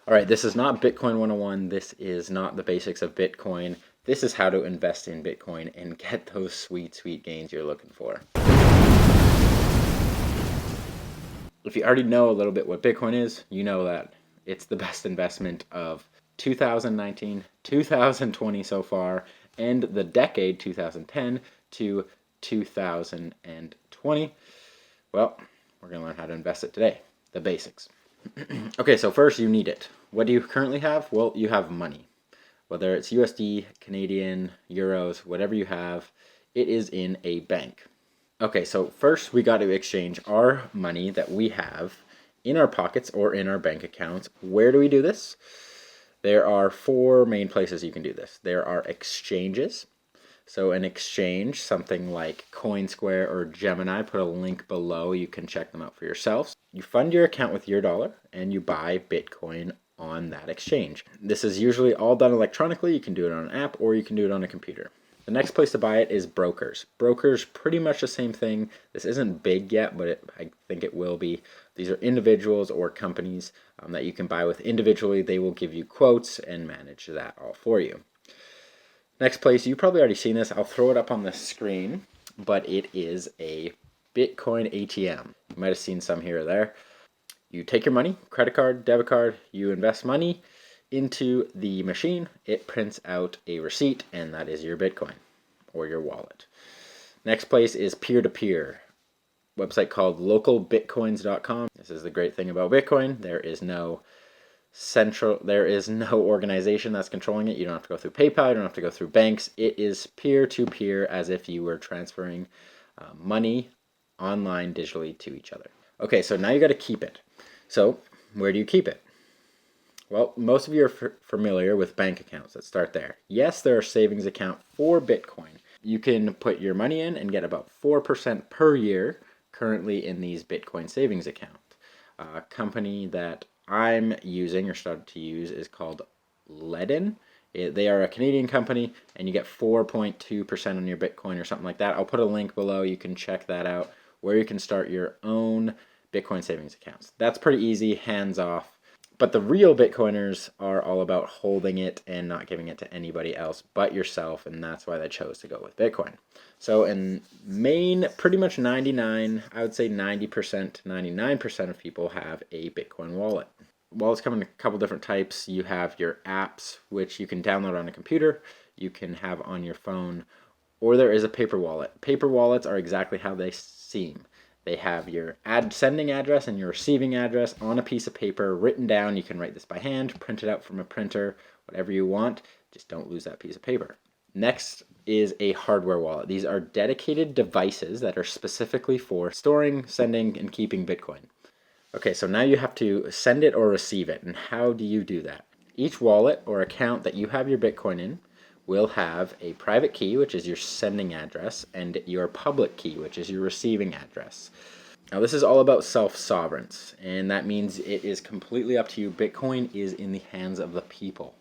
All right, this is not Bitcoin 101. This is not the basics of Bitcoin. This is how to invest in Bitcoin and get those sweet, sweet gains you're looking for. If you already know a little bit what Bitcoin is, you know that it's the best investment of 2019, 2020 so far, and the decade 2010 to 2020. Well, we're going to learn how to invest it today. The basics. Okay, so first you need it. What do you currently have? Well, you have money. Whether it's USD, Canadian, euros, whatever you have, it is in a bank. Okay, so first we got to exchange our money that we have in our pockets or in our bank accounts. Where do we do this? There are four main places you can do this. There are exchanges. So an exchange, something like CoinSquare or Gemini, put a link below. You can check them out for yourselves. You fund your account with your dollar and you buy Bitcoin on that exchange. This is usually all done electronically. You can do it on an app or you can do it on a computer. The next place to buy it is brokers. Brokers, pretty much the same thing. This isn't big yet, but I think it will be. These are individuals or companies that you can buy with individually. They will give you quotes and manage that all for you. Next place, you've probably already seen this. I'll throw it up on the screen, but it is a Bitcoin ATM. You might have seen some here or there. You take your money, credit card, debit card, you invest money into the machine. It prints out a receipt, and that is your Bitcoin or your wallet. Next place is peer-to-peer. Website called localbitcoins.com. This is the great thing about Bitcoin. There is no organization that's controlling it. You don't have to go through PayPal, you don't have to go through banks. It is peer-to-peer, as if you were transferring money online digitally to each other. Okay, so now you got to keep it. So where do you keep it? Well, most of you are familiar with bank accounts. Let's start there. Yes, there are savings accounts for Bitcoin. You can put your money in and get about 4% per year currently in these Bitcoin savings accounts. A company that I'm using or started to use is called Ledin. They are a Canadian company, and you get 4.2% on your Bitcoin or something like that. I'll put a link below. You can check that out, where you can start your own Bitcoin savings accounts. That's pretty easy, hands off. But the real Bitcoiners are all about holding it and not giving it to anybody else but yourself, and that's why they chose to go with Bitcoin. So in Maine, pretty much 99, I would say 90% to 99% of people have a Bitcoin wallet. Wallets come in a couple different types. You have your apps, which you can download on a computer, you can have on your phone, or there is a paper wallet. Paper wallets are exactly how they seem. They have your sending address and your receiving address on a piece of paper written down. You can write this by hand, print it out from a printer, whatever you want. Just don't lose that piece of paper. Next is a hardware wallet. These are dedicated devices that are specifically for storing, sending, and keeping Bitcoin. Okay, so now you have to send it or receive it. And how do you do that? Each wallet or account that you have your Bitcoin in will have a private key, which is your sending address, and your public key, which is your receiving address. Now, this is all about self-sovereigns, and that means it is completely up to you. Bitcoin is in the hands of the people.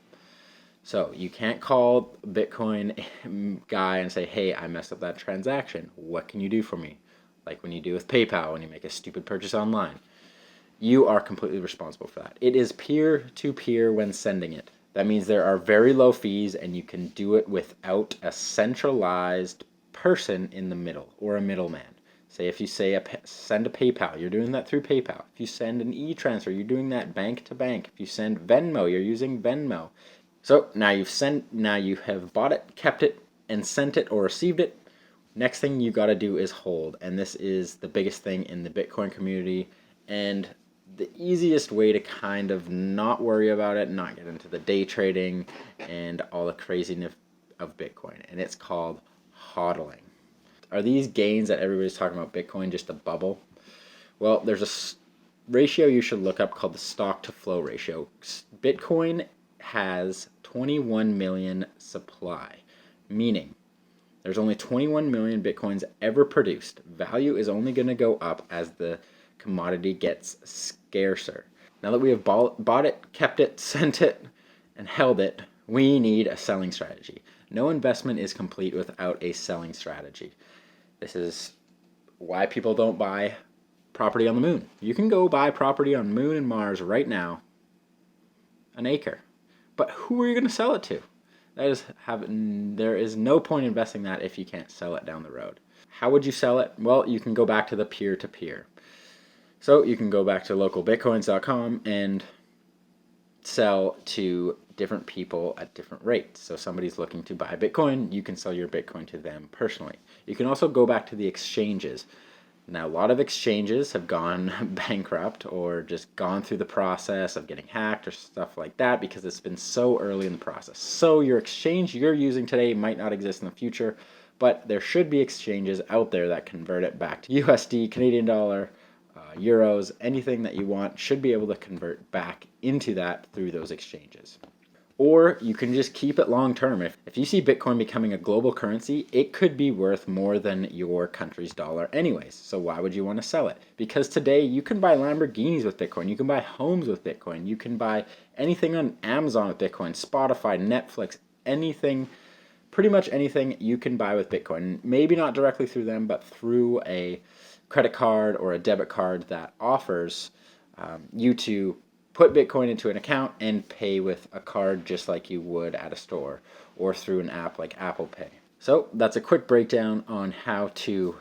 So you can't call Bitcoin guy and say, hey, I messed up that transaction. What can you do for me? Like when you do with PayPal, when you make a stupid purchase online. You are completely responsible for that. It is peer-to-peer when sending it. That means there are very low fees, and you can do it without a centralized person in the middle or a middleman. Say if you send a PayPal, you're doing that through PayPal. If you send an e-transfer, you're doing that bank to bank. If you send Venmo, you're using Venmo. So now you have bought it, kept it, and sent it or received it. Next thing you got to do is hold, and this is the biggest thing in the Bitcoin community, and the easiest way to kind of not worry about it, not get into the day trading and all the craziness of Bitcoin, and it's called hodling. Are these gains that everybody's talking about Bitcoin just a bubble? Well, there's a ratio you should look up called the stock to flow ratio. Bitcoin has 21 million supply, meaning there's only 21 million Bitcoins ever produced. Value is only going to go up as the commodity gets scarcer. Now that we have bought it, kept it, sent it, and held it, we need a selling strategy. No investment is complete without a selling strategy. This is why people don't buy property on the moon. You can go buy property on the moon and Mars right now, an acre. But who are you going to sell it to? There is no point investing that if you can't sell it down the road. How would you sell it? Well, you can go back to the peer-to-peer. So you can go back to localbitcoins.com and sell to different people at different rates. So somebody's looking to buy Bitcoin, you can sell your Bitcoin to them personally. You can also go back to the exchanges. Now, a lot of exchanges have gone bankrupt or just gone through the process of getting hacked or stuff like that because it's been so early in the process. So your exchange you're using today might not exist in the future, but there should be exchanges out there that convert it back to USD, Canadian dollar, euros, anything that you want should be able to convert back into that through those exchanges. Or you can just keep it long term. If you see Bitcoin becoming a global currency, it could be worth more than your country's dollar anyways. So why would you want to sell it? Because today you can buy Lamborghinis with Bitcoin. You can buy homes with Bitcoin. You can buy anything on Amazon with Bitcoin, Spotify, Netflix, anything, pretty much anything you can buy with Bitcoin. Maybe not directly through them, but through a credit card or a debit card that offers you to put Bitcoin into an account and pay with a card just like you would at a store or through an app like Apple Pay. So that's a quick breakdown on how to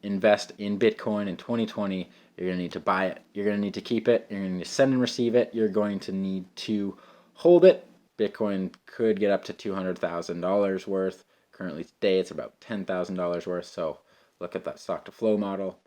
invest in Bitcoin in 2020. You're going to need to buy it. You're going to need to keep it. You're going to need to send and receive it. You're going to need to hold it. Bitcoin could get up to $200,000 worth. Currently today it's about $10,000 worth. So look at that stock to flow model.